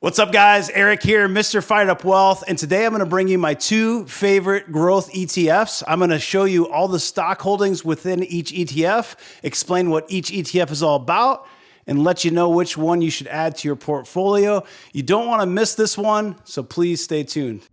What's up, guys? Eric here, Mr. Fired Up Wealth, and today I'm going to bring you my two favorite growth ETFs. I'm going to show you all the stock holdings within each ETF, explain what each ETF is all about, and let you know which one you should add to your portfolio. You don't want to miss this one, so please stay tuned.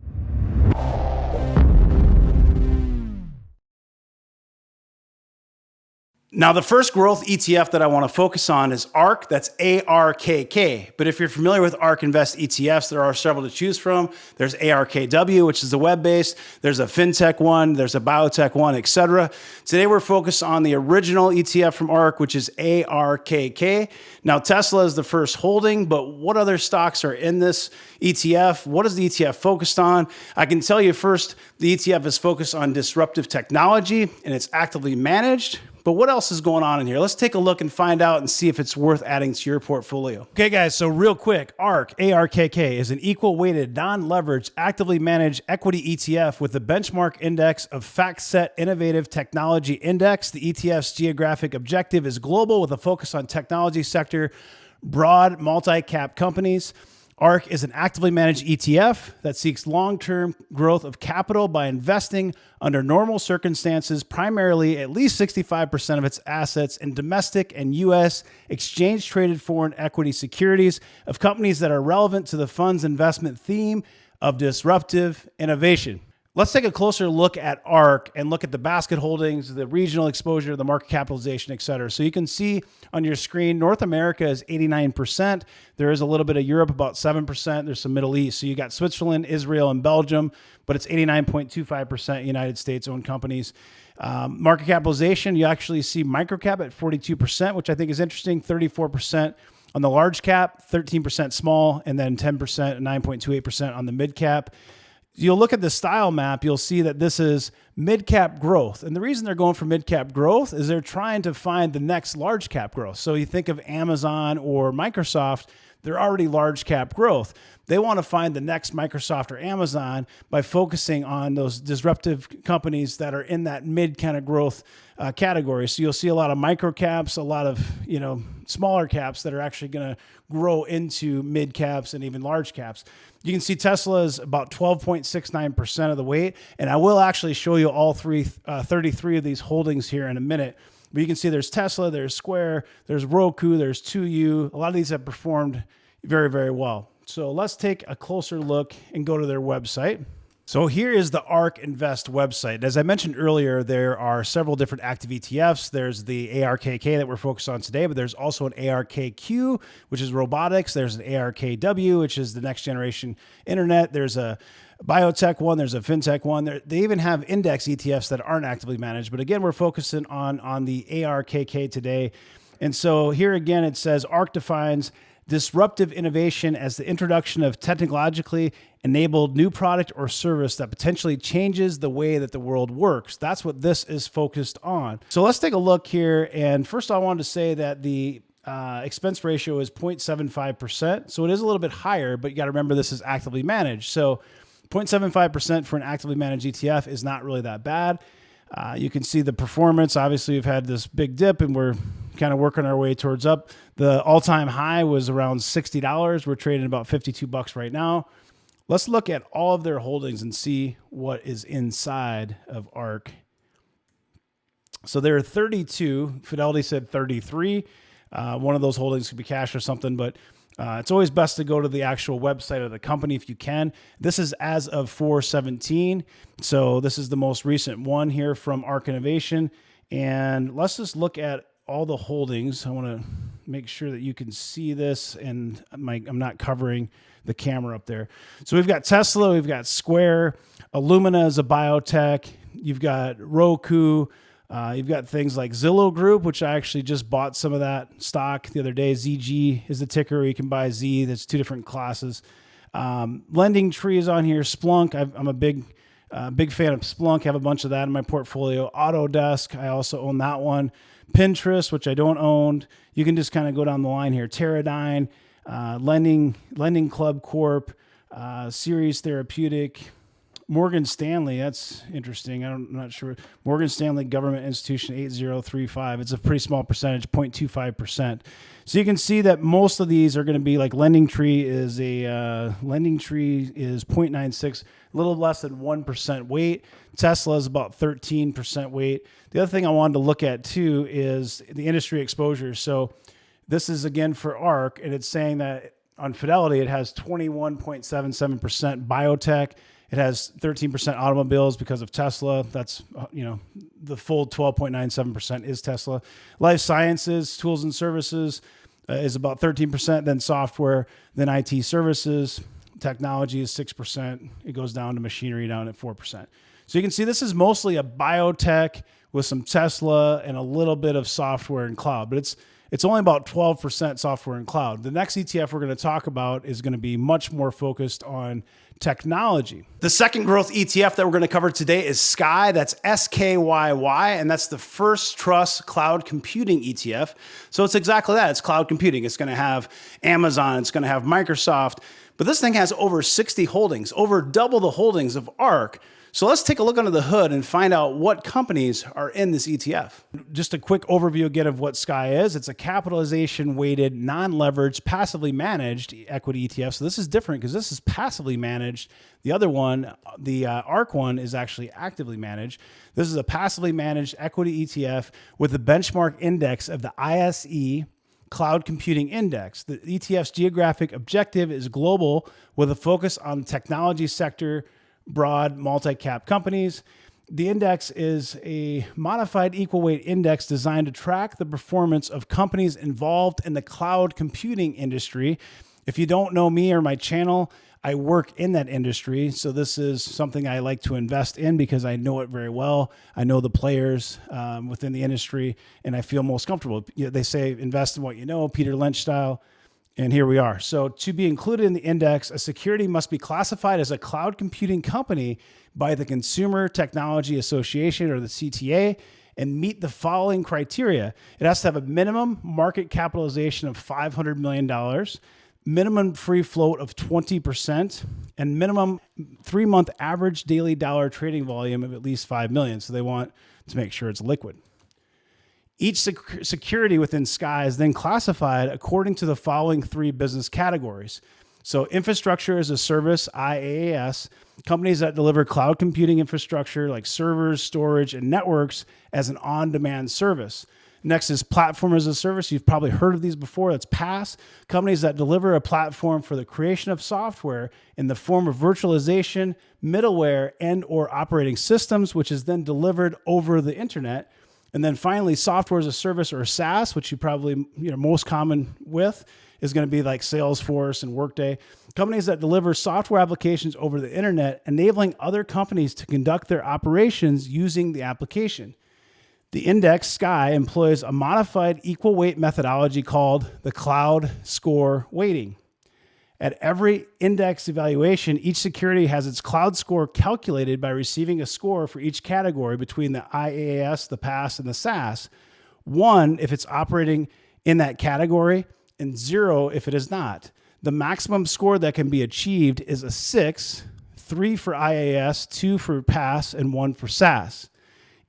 Now, the first growth ETF that I want to focus on is ARK, that's ARKK. But if you're familiar with ARK Invest ETFs, there are several to choose from. There's ARKW, which is the web-based. There's a fintech one, there's a biotech one, etc. Today, we're focused on the original ETF from ARK, which is ARKK. Now, Tesla is the first holding, but what other stocks are in this ETF? What is the ETF focused on? I can tell you first, the ETF is focused on disruptive technology, and it's actively managed. But what else is going on in here? Let's take a look and find out and see if it's worth adding to your portfolio. Okay, guys, so real quick, ARK, ARKK, is an equal-weighted, non-leveraged, actively managed equity ETF with the benchmark index of FactSet Innovative Technology Index. The ETF's geographic objective is global with a focus on technology sector, broad multi-cap companies. ARK is an actively managed ETF that seeks long-term growth of capital by investing under normal circumstances, primarily at least 65% of its assets in domestic and U.S. exchange-traded foreign equity securities of companies that are relevant to the fund's investment theme of disruptive innovation. Let's take a closer look at ARK and look at the basket holdings, the regional exposure, the market capitalization, et cetera. So you can see on your screen, North America is 89%. There is a little bit of Europe, about 7%. There's some Middle East. So you got Switzerland, Israel, and Belgium, but it's 89.25% United States-owned companies. Market capitalization, you actually see microcap at 42%, which I think is interesting, 34% on the large cap, 13% small, and then 10%, 9.28% on the mid cap. You'll look at the style map, you'll see that this is mid-cap growth. And the reason they're going for mid-cap growth is they're trying to find the next large-cap growth. So you think of Amazon or Microsoft, they're already large-cap growth. They want to find the next Microsoft or Amazon by focusing on those disruptive companies that are in that mid kind of growth category. So you'll see a lot of micro caps, a lot of smaller caps that are actually going to grow into mid caps and even large caps. You can see Tesla is about 12.69% of the weight, and I will actually show you all 33 of these holdings here in a minute. But you can see there's Tesla, there's Square, there's Roku, there's TWOU. A lot of these have performed very, very well. So let's take a closer look and go to their website. So here is the ARK Invest website. As I mentioned earlier, there are several different active ETFs. There's the ARKK that we're focused on today, but there's also an ARKQ, which is robotics. There's an ARKW, which is the next generation internet. There's a biotech one. There's a fintech one. They even have index ETFs that aren't actively managed. But again, we're focusing on the ARKK today. And so here again, it says ARK defines disruptive innovation as the introduction of technologically enabled new product or service that potentially changes the way that the world works. That's what this is focused on. So let's take a look here. And first I wanted to say that the expense ratio is 0.75%. So it is a little bit higher, but you got to remember this is actively managed. So 0.75% for an actively managed ETF is not really that bad. You can see the performance. Obviously, we've had this big dip and we're kind of working our way towards up. The all-time high was around $60. We're trading about $52 right now. Let's look at all of their holdings and see what is inside of ARK. So there are 32. Fidelity said 33. One of those holdings could be cash or something, but it's always best to go to the actual website of the company if you can. This is as of 4/17. So this is the most recent one here from ARK Innovation. And let's just look at all the holdings. I want to make sure that you can see this and I'm not covering the camera up there. So we've got Tesla, we've got Square, Illumina is a biotech, you've got Roku, you've got things like Zillow Group, which I actually just bought some of that stock the other day. ZG is the ticker. You can buy Z. That's two different classes. Lending Tree is on here. Splunk. I'm a big fan of Splunk. I have a bunch of that in my portfolio. Autodesk. I also own that one. Pinterest, which I don't own. You can just kind of go down the line here. Teradyne, Lending Club Corp, Series Therapeutic, Morgan Stanley, that's interesting. I'm not sure. Morgan Stanley Government Institution 8035. It's a pretty small percentage, 0.25%. So you can see that most of these are going to be like LendingTree is 0.96, a little less than 1% weight. Tesla is about 13% weight. The other thing I wanted to look at too is the industry exposure. So this is again for ARK, and it's saying that on Fidelity, it has 21.77% biotech. It has 13% automobiles because of Tesla. That's, the full 12.97% is Tesla. Life sciences, tools and services is about 13%, then software, then IT services. Technology is 6%. It goes down to machinery down at 4%. So you can see this is mostly a biotech with some Tesla and a little bit of software and cloud, but it's only about 12% software and cloud. The next ETF we're going to talk about is going to be much more focused on technology. The second growth ETF that we're going to cover today is SKYY. That's SKYY, and that's the First Trust Cloud Computing ETF. So it's exactly that. It's cloud computing. It's going to have Amazon. It's going to have Microsoft. But this thing has over 60 holdings, over double the holdings of ARK. So let's take a look under the hood and find out what companies are in this ETF. Just a quick overview again of what SKYY is. It's a capitalization weighted, non-leveraged, passively managed equity ETF. So this is different because this is passively managed. The other one, the ARK one, is actually actively managed. This is a passively managed equity ETF with a benchmark index of the ISE Cloud Computing Index. The ETF's geographic objective is global with a focus on the technology sector, broad multi-cap companies. The index is a modified equal weight index designed to track the performance of companies involved in the cloud computing industry. If you don't know me or my channel, I work in that industry. So this is something I like to invest in because I know it very well. I know the players within the industry, and I feel most comfortable. They say invest in what you know, Peter Lynch style. And here we are. So to be included in the index, a security must be classified as a cloud computing company by the Consumer Technology Association, or the CTA, and meet the following criteria. It has to have a minimum market capitalization of $500 million, minimum free float of 20%, and minimum 3-month average daily dollar trading volume of at least 5 million. So they want to make sure it's liquid. Each security within SKYY is then classified according to the following 3 business categories. So infrastructure as a service, IaaS, companies that deliver cloud computing infrastructure like servers, storage, and networks as an on-demand service. Next is platform as a service. You've probably heard of these before. That's PaaS, companies that deliver a platform for the creation of software in the form of virtualization, middleware, and or operating systems, which is then delivered over the internet. And then finally, software as a service, or SaaS, which you probably most common with, is going to be like Salesforce and Workday. Companies that deliver software applications over the internet, enabling other companies to conduct their operations using the application. The index, SKYY, employs a modified equal weight methodology called the cloud score weighting. At every index evaluation, each security has its cloud score calculated by receiving a score for each category between the IaaS, the PaaS, and the SaaS. 1 if it's operating in that category, and 0 if it is not. The maximum score that can be achieved is a 6, 3 for IaaS, 2 for PaaS, and 1 for SaaS.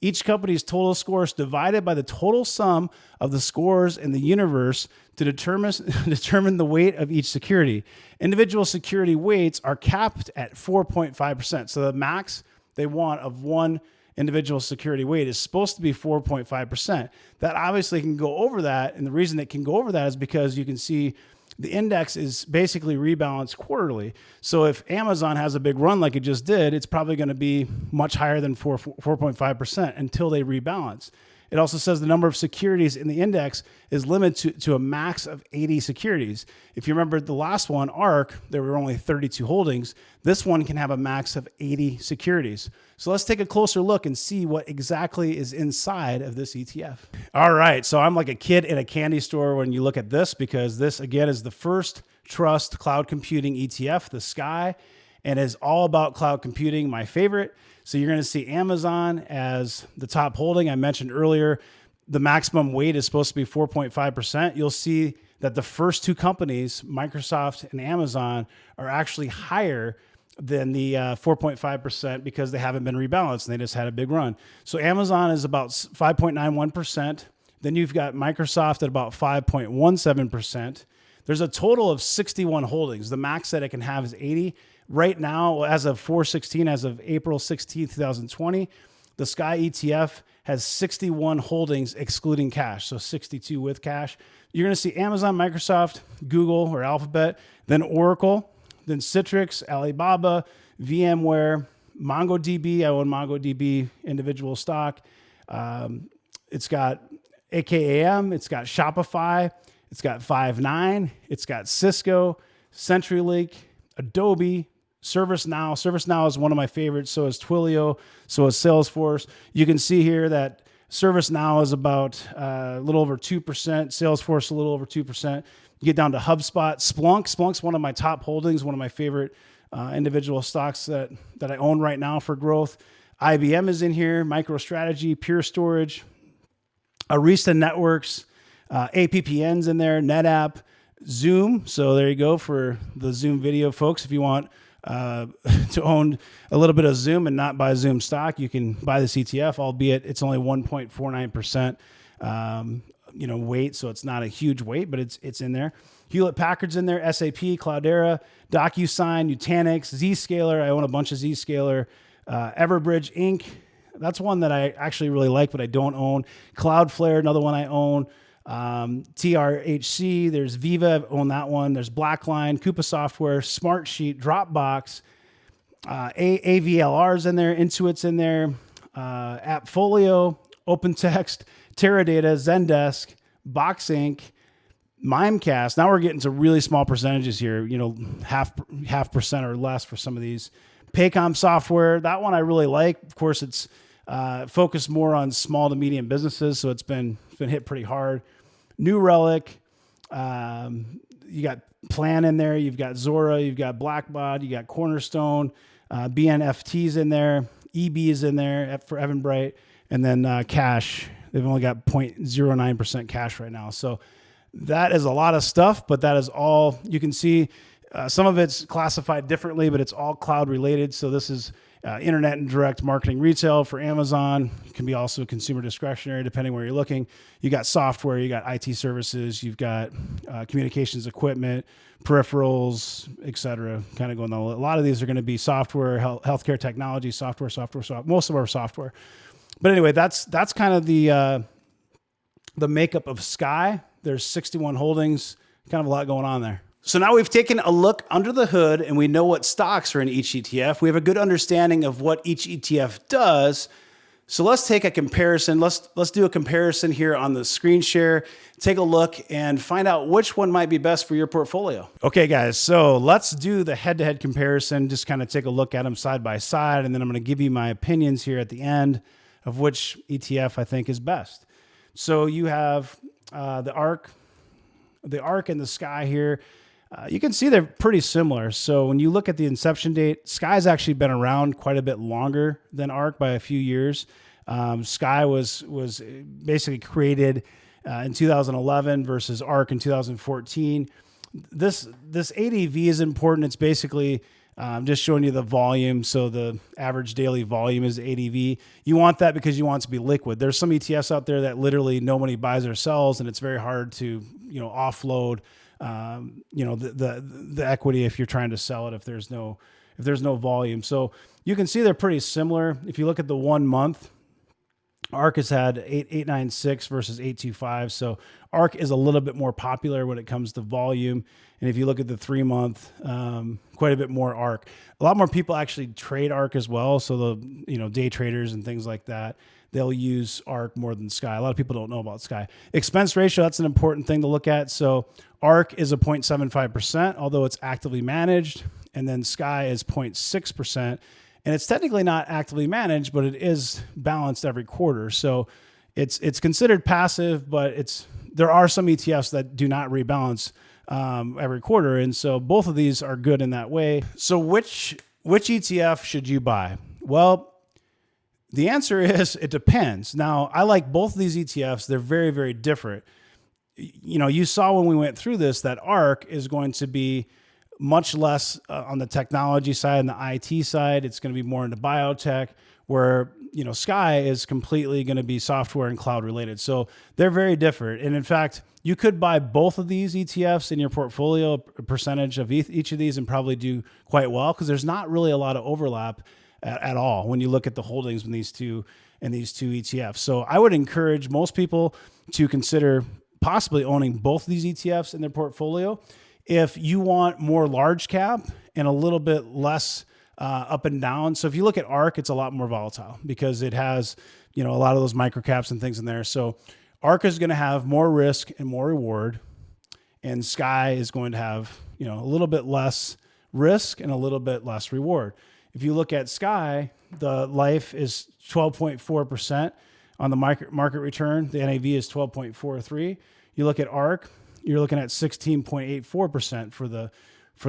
Each company's total score is divided by the total sum of the scores in the universe to determine the weight of each security. Individual security weights are capped at 4.5%. So the max they want of one individual security weight is supposed to be 4.5%. That obviously can go over that. And the reason it can go over that is because you can see the index is basically rebalanced quarterly. So if Amazon has a big run like it just did, it's probably going to be much higher than 4.5% until they rebalance. It also says the number of securities in the index is limited to a max of 80 securities. If you remember the last one, ARK, there were only 32 holdings. This one can have a max of 80 securities. So let's take a closer look and see what exactly is inside of this ETF. All right, so I'm like a kid in a candy store when you look at this, because this, again, is the First Trust Cloud Computing ETF, the SKYY, and is all about cloud computing, my favorite. So you're going to see Amazon as the top holding. I mentioned earlier, the maximum weight is supposed to be 4.5%. You'll see that the first 2 companies, Microsoft and Amazon, are actually higher than the 4.5% because they haven't been rebalanced and they just had a big run. So Amazon is about 5.91%. Then you've got Microsoft at about 5.17%. There's a total of 61 holdings. The max that it can have is 80. Right now, as of 4/16, as of April 16, 2020, the SKYY ETF has 61 holdings excluding cash, so 62 with cash. You're going to see Amazon, Microsoft, Google or Alphabet, then Oracle, then Citrix, Alibaba, VMware, MongoDB. I own MongoDB individual stock. It's got AKAM, it's got Shopify, it's got Five9, it's got Cisco, CenturyLink, Adobe, ServiceNow. ServiceNow is one of my favorites. So is Twilio. So is Salesforce. You can see here that ServiceNow is about a little over 2%. Salesforce a little over 2%. You get down to HubSpot. Splunk's one of my top holdings, one of my favorite individual stocks that I own right now for growth. IBM is in here. MicroStrategy, Pure Storage, Arista Networks, APPN's in there, NetApp, Zoom. So there you go for the Zoom video, folks. If you want to own a little bit of Zoom and not buy Zoom stock, you can buy this ETF, albeit it's only 1.49%, weight. So it's not a huge weight, but it's in there. Hewlett Packard's in there, SAP, Cloudera, DocuSign, Nutanix, Zscaler. I own a bunch of Zscaler, Everbridge Inc. That's one that I actually really like, but I don't own. Cloudflare, another one I own. TRHC, there's Viva, I own that one. There's Blackline, Coupa Software, Smartsheet, Dropbox, AVLR's in there, Intuit's in there, Appfolio, OpenText, Teradata, Zendesk, Box Inc., Mimecast. Now we're getting to really small percentages here, half percent or less for some of these. Paycom Software, that one I really like. Of course, it's focused more on small to medium businesses, so it's been hit pretty hard. New Relic, you got Plan in there, you've got Zora, you've got Blackbaud, you got Cornerstone, BNFT's in there, EB is in there for Eventbrite, and then cash. They've only got 0.09% cash right now. So that is a lot of stuff, but that is all you can see. Some of it's classified differently, but it's all cloud related. So this is internet and direct marketing retail for Amazon. It can be also consumer discretionary, depending where you're looking. You got software, you got IT services, you've got communications equipment, peripherals, et cetera, kind of going on. A lot of these are going to be software, healthcare technology, software, most of our software. But anyway, that's kind of the makeup of SKYY. There's 61 holdings, kind of a lot going on there. So now we've taken a look under the hood and we know what stocks are in each ETF. We have a good understanding of what each ETF does. So let's take a comparison. Let's do a comparison here on the screen share. Take a look and find out which one might be best for your portfolio. Okay, guys, so let's do the head-to-head comparison. Just kind of take a look at them side by side, and then I'm going to give you my opinions here at the end of which ETF I think is best. So you have the ARK and the SKYY here. You can see they're pretty similar. So when you look at the inception date, SKYY's actually been around quite a bit longer than ARK by a few years. SKYY was basically created in 2011 versus ARK in 2014. This ADV is important. It's basically just showing you the volume. So the average daily volume is ADV. You want that because you want it to be liquid. There's some ETFs out there that literally nobody buys or sells, and it's very hard to offload the equity if you're trying to sell it if there's no volume. So you can see they're pretty similar. If you look at the 1 month, ARK has had 896 versus 825. So ARK is a little bit more popular when it comes to volume. And if you look at the 3 month, quite a bit more ARK. A lot more people actually trade ARK as well. So the day traders and things like that, they'll use ARK more than SKYY. A lot of people don't know about SKYY. Expense ratio, that's an important thing to look at. So ARK is a 0.75%, although it's actively managed. And then SKYY is 0.6%. And it's technically not actively managed, but it is balanced every quarter. So it's considered passive, but there are some ETFs that do not rebalance every quarter. And so both of these are good in that way. So which ETF should you buy? Well, the answer is it depends. Now, I like both of these ETFs. They're very, very different. You saw when we went through this that ARK is going to be much less on the technology side and the IT side. It's going to be more into biotech, where, you know, Sky is completely going to be software and cloud related. So they're very different. And in fact, you could buy both of these ETFs in your portfolio, a percentage of each of these, and probably do quite well, because there's not really a lot of overlap at all when you look at the holdings in these two ETFs. So I would encourage most people to consider possibly owning both of these ETFs in their portfolio. If you want more large cap and a little bit less up and down. So if you look at ARK, it's a lot more volatile because it has, you know, a lot of those micro caps and things in there. So ARK is going to have more risk and more reward, and Sky is going to have, you know, a little bit less risk and a little bit less reward. If you look at Sky, the life is 12.4% on the market return. The NAV is 12.43. You look at ARK, you're looking at 16.84% for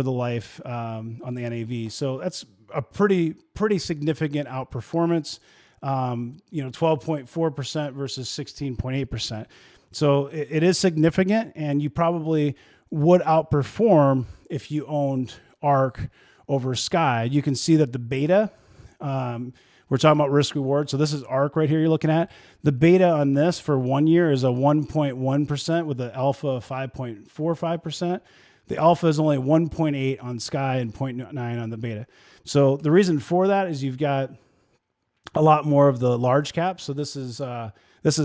the life on the NAV. So that's a pretty significant outperformance. 12.4% versus 16.8%. So it is significant, and you probably would outperform if you owned ARK over Sky. You can see that the beta, we're talking about risk reward. So this is ARK right here you're looking at. The beta on this for 1 year is a 1.1% with the alpha of 5.45%. The alpha is only 1.8 on Sky and 0.9 on the beta. So the reason for that is you've got a lot more of the large caps. So this is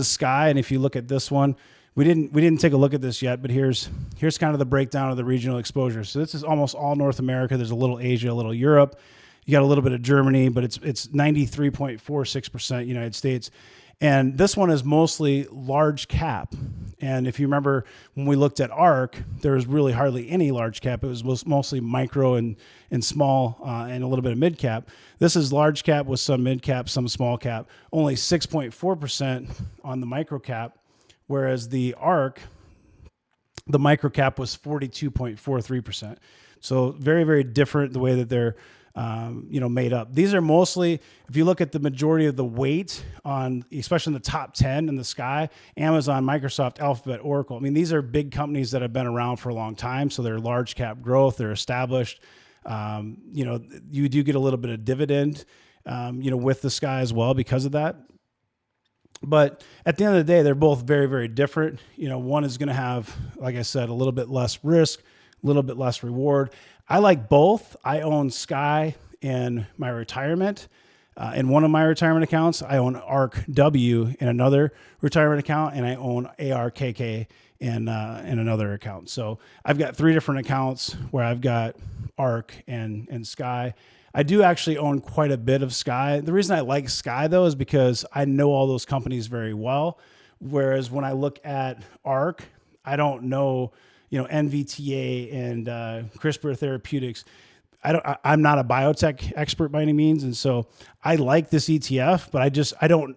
Sky, and if you look at this one, we didn't take a look at this yet, but here's kind of the breakdown of the regional exposure. So this is almost all North America. There's a little Asia, a little Europe. You got a little bit of Germany, but it's 93.46% United States. And this one is mostly large cap. And if you remember, when we looked at ARK, there was really hardly any large cap. It was mostly micro and small and a little bit of mid cap. This is large cap with some mid cap, some small cap, only 6.4% on the micro cap, whereas the ARK, the micro cap was 42.43%. So very, very different the way that they're made up. These are mostly, if you look at the majority of the weight on, especially in the top 10 in the Sky, Amazon, Microsoft, Alphabet, Oracle. I mean, these are big companies that have been around for a long time. So they're large cap growth, they're established. You do get a little bit of dividend, with the Sky as well because of that. But at the end of the day, they're both very, very different. One is going to have, like I said, a little bit less risk, a little bit less reward. I like both. I own Sky in my retirement. In one of my retirement accounts, I own ARKW in another retirement account, and I own ARKK in another account. So I've got 3 different accounts where I've got ARK and Sky. I do actually own quite a bit of Sky. The reason I like Sky, though, is because I know all those companies very well. Whereas when I look at ARK, I don't know, NVTA and CRISPR Therapeutics. I'm not a biotech expert by any means. And so I like this ETF, but I don't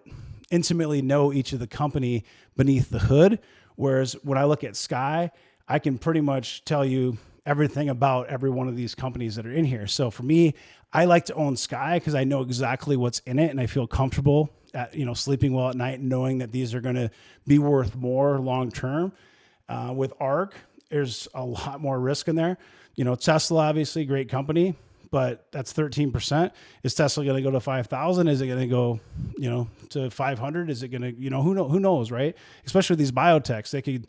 intimately know each of the company beneath the hood. Whereas when I look at Sky, I can pretty much tell you everything about every one of these companies that are in here. So for me, I like to own Sky because I know exactly what's in it, and I feel comfortable at, sleeping well at night, knowing that these are going to be worth more long-term. With ARK, there's a lot more risk in there. Tesla, obviously, great company, but that's 13%. Is Tesla going to go to 5,000? Is it going to go, to 500? Is it going to, who knows, right? Especially with these biotechs, they could,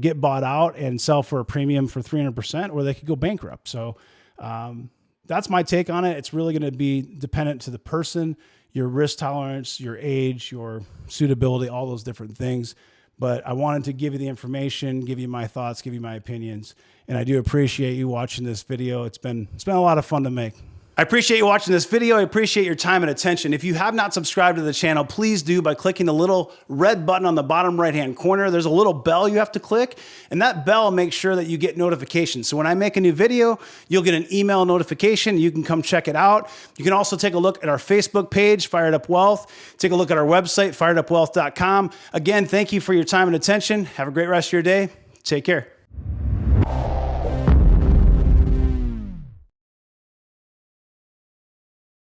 get bought out and sell for a premium for 300%, or they could go bankrupt. So that's my take on it. It's really going to be dependent to the person, your risk tolerance, your age, your suitability, all those different things. But I wanted to give you the information, give you my thoughts, give you my opinions. And I do appreciate you watching this video. It's been a lot of fun to make. I appreciate you watching this video. I appreciate your time and attention. If you have not subscribed to the channel, please do by clicking the little red button on the bottom right-hand corner. There's a little bell you have to click, and that bell makes sure that you get notifications. So when I make a new video, you'll get an email notification. You can come check it out. You can also take a look at our Facebook page, Fired Up Wealth. Take a look at our website, firedupwealth.com. Again, thank you for your time and attention. Have a great rest of your day. Take care.